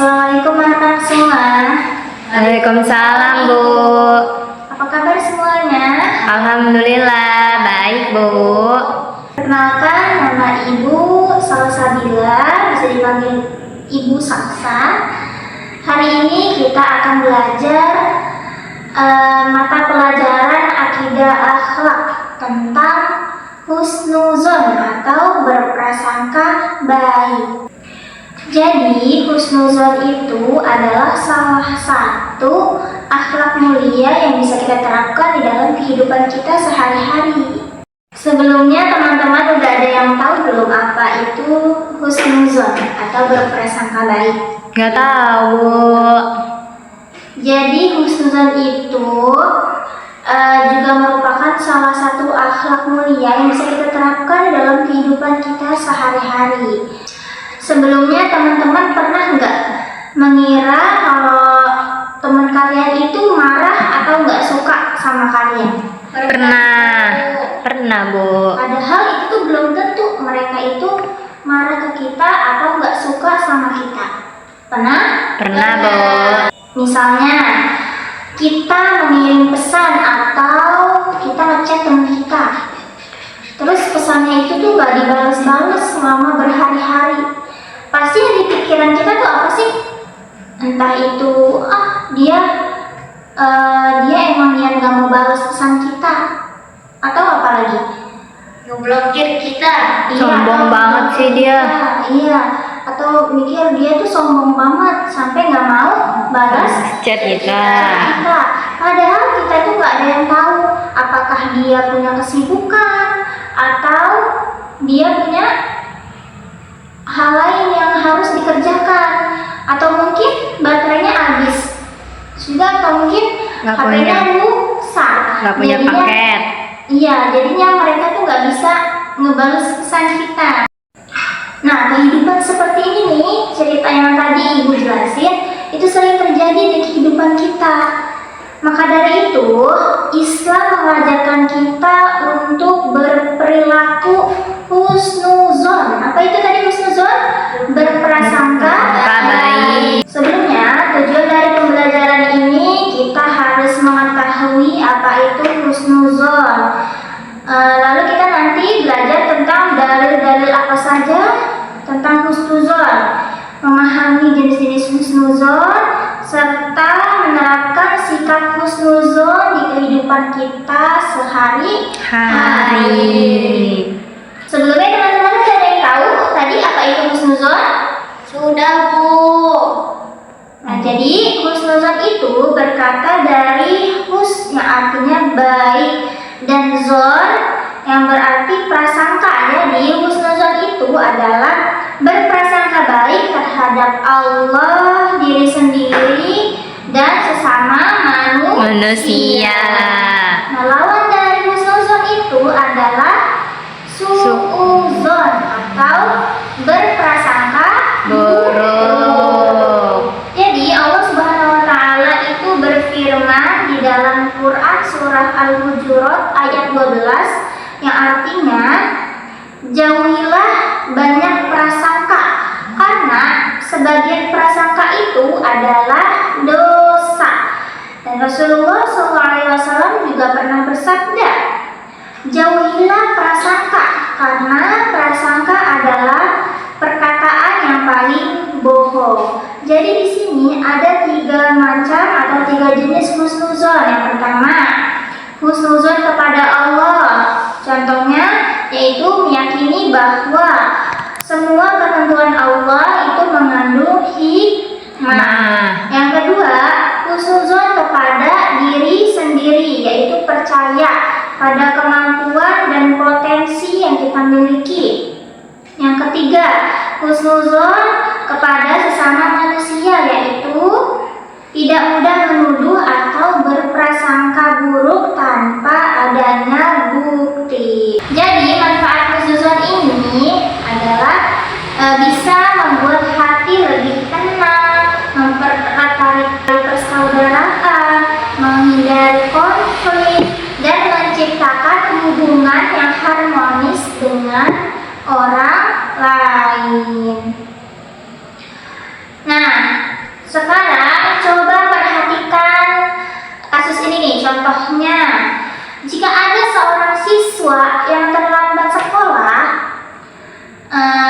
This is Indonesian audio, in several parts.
Assalamualaikum anak-anak semua. Waalaikumsalam, Bu. Apa kabar semuanya? Alhamdulillah, baik, Bu. Perkenalkan, nama Ibu Salsabila, bisa dipanggil Ibu Saksa. Hari ini kita akan belajar mata pelajaran akidah akhlak tentang husnuzon atau berprasangka baik. Jadi husnuzon itu adalah salah satu akhlak mulia yang bisa kita terapkan di dalam kehidupan kita sehari-hari. Sebelumnya teman-teman udah ada yang tahu belum apa itu husnuzon atau berprasangka baik? Nggak tahu, Bu. Jadi husnuzon itu juga merupakan salah satu akhlak mulia yang bisa kita terapkan dalam kehidupan kita sehari-hari. Sebelumnya teman-teman pernah nggak mengira kalau teman kalian itu marah atau nggak suka sama kalian? Pernah, Bu. Padahal itu belum tentu mereka itu marah ke kita atau nggak suka sama kita. Pernah, Bu. Misalnya kita mengirim pesan atau kita ngechat teman kita, terus pesannya itu tuh nggak dibalas-balas selama berhari-hari. Pasti yang di pikiran kita tuh apa sih? Entah itu dia emang niat nggak mau balas pesan kita, atau apa lagi? Ngeblokir kita. Sombong banget sih dia. Iya, atau mikir dia tuh sombong banget sampai nggak mau balas Chat kita. Padahal kita tuh nggak ada yang tahu apakah dia punya kesibukan atau dia punya hal lain yang harus dikerjakan, atau mungkin baterainya habis sudah, atau mungkin HP-nya rusak, Nggak punya paket. Iya, jadinya mereka tuh nggak bisa ngebales pesan kita. Nah, kehidupan seperti ini nih, cerita yang tadi Ibu jelasin, itu sering terjadi di kehidupan kita. Maka dari itu, Islam mengajarkan kita untuk berperilaku husnuzon. Apa itu tadi husnuzon? Berprasangka baik. Sebelumnya, tujuan dari pembelajaran ini kita harus mengetahui apa itu husnuzon. Lalu kita nanti belajar tentang dalil-dalil apa saja tentang husnuzon, memahami jenis-jenis husnuzon, serta menerapkan sikap husnuzon di kehidupan kita sehari-hari. Sebelumnya teman-teman ada yang tahu tadi apa itu husnuzon? Sudah, Bu. Nah, jadi husnuzon itu berkata dari hus yang artinya baik dan zon yang berarti prasangka. Jadi husnuzon itu adalah berprasangka baik terhadap Allah, diri sendiri, dan sesama manusia. Nah, lawan dari husnuzon itu adalah su'uzon atau berprasangka buruk. Jadi Allah Subhanahu wa taala itu berfirman di dalam Quran surah Al-Hujurat ayat 12 yang artinya, jauhilah banyak prasangka karena sebagian prasangka itu adalah dosa. Dan Rasulullah SAW juga pernah bersabda, jauhilah prasangka karena prasangka adalah perkataan yang paling bohong. Jadi di sini ada 3 macam atau 3 jenis husnuzon. Yang pertama, husnuzon kepada Allah. Contohnya yaitu meyakini bahwa semua ketentuan Allah itu mengandung hikmah. Yang kedua, husnuzon kepada diri sendiri, yaitu percaya pada kemampuan dan potensi yang kita miliki. Yang ketiga, husnuzon kepada sesama manusia, yaitu tidak mudah menuduh atau berprasangka buruk tanpa adanya bukti. Jadi manfaat husnuzon ini adalah bisa membuat hati lebih tenang Sekarang coba perhatikan kasus ini nih, contohnya. Jika ada seorang siswa yang terlambat sekolah,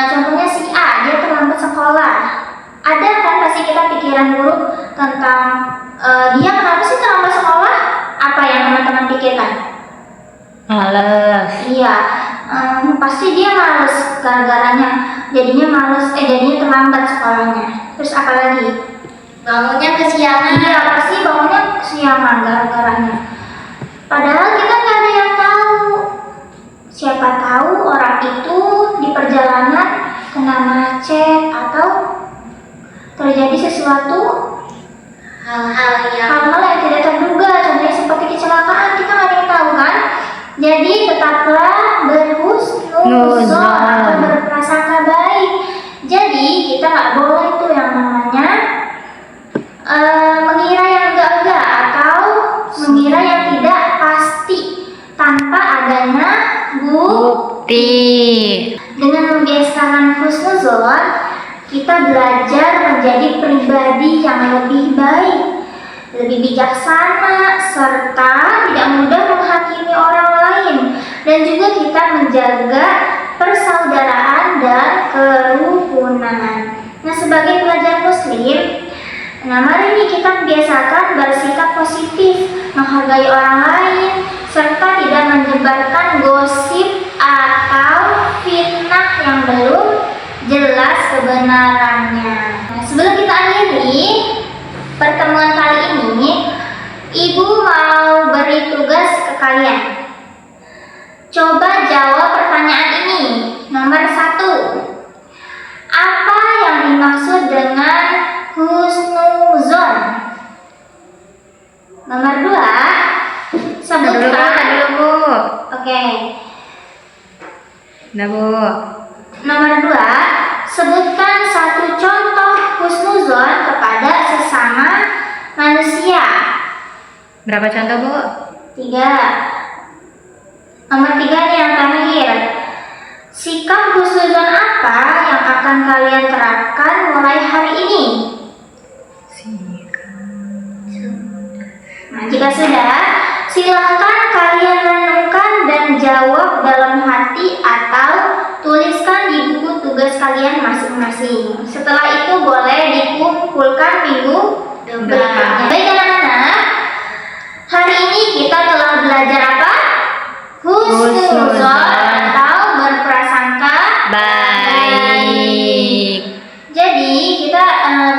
contohnya si A, dia terlambat sekolah. Ada kan pasti kita pikiran buruk tentang dia kenapa sih terlambat sekolah? Apa yang teman-teman pikirkan? Males. Iya, pasti dia males gara-garanya, jadinya terlambat sekolahnya. Terus apa lagi? Bangunnya kesiangan. Iya, pasti bangunnya kesiangan gara-garanya. Padahal kita nggak ada yang tahu. Siapa tahu orang itu di perjalanan kena macet atau terjadi sesuatu Hal-hal yang tidak terduga, contohnya seperti kecelakaan, kita nggak ada yang tahu kan. Jadi tetaplah berhusnuzon atau berprasangka baik. Jadi kita nggak boleh tuh yang namanya mengira yang enggak atau mengira yang tidak pasti tanpa adanya Bukti. Dengan membiasakan husnuzon, kita belajar menjadi pribadi yang lebih baik, lebih bijaksana, serta tidak mudah menghakimi orang lain, dan juga kita menjaga persaudaraan dan kerukunan. Nah, sebagai pelajar muslim, mari ini kita biasakan bersikap positif, menghargai orang lain, serta tidak menyebarkan gosip atau fitnah yang belum jelas kebenarannya. Nah, sebelum kita akhiri pertemuan kali ini, Ibu mau beri tugas ke kalian. Coba jawab pertanyaan ini. Nomor 1. Apa yang dimaksud dengan husnuzon? Nomor 2, sebutkan. Dulu, Bu. Oke. Nah, Bu. Nomor 2, sebutkan satu contoh husnuzon kepada sesama manusia. Berapa contoh, Bu? 3. Nomor 3 nih yang terakhir. Sikap husnuzon apa yang akan kalian terapkan mulai hari ini? Nah, jika sudah, silahkan kalian renungkan dan jawab dalam hati atau tuliskan di buku tugas kalian masing-masing. Setelah itu boleh dikumpulkan minggu berikutnya. Baik anak-anak, hari ini kita telah belajar apa? Husnuzon atau berprasangka baik. Jadi kita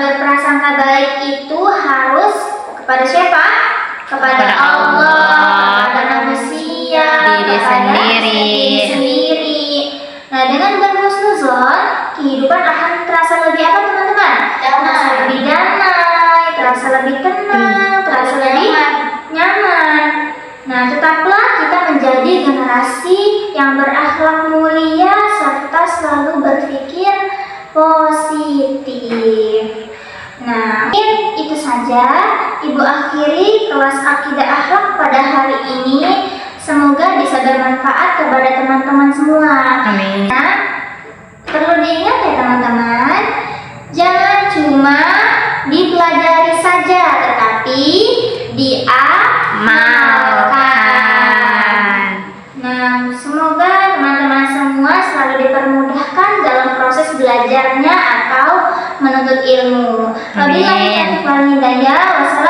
berprasangka baik itu harus kepada siapa? Kepada Allah, kepada manusia, diri kepada sendiri. diri sendiri. Nah, dengan berhusnuzon, kehidupan akan terasa lebih apa, teman-teman? Terasa lebih damai, terasa lebih tenang, terasa lebih nyaman. Nah, tetaplah kita menjadi generasi yang berakhlak mulia serta selalu berpikir positif. Nah, mungkin itu saja Ibu akhiri kelas akidah akhlak pada hari ini. Semoga bisa bermanfaat kepada teman-teman semua. Amin. Nah, perlu diingat ya teman-teman, jangan cuma dipelajari saja, tetapi diamalkan. Nah, semoga teman-teman semua selalu dipermudahkan dalam proses belajarnya atau menuntut ilmu. Wabillahi taufiq wal hidayah. Wassalamualaikum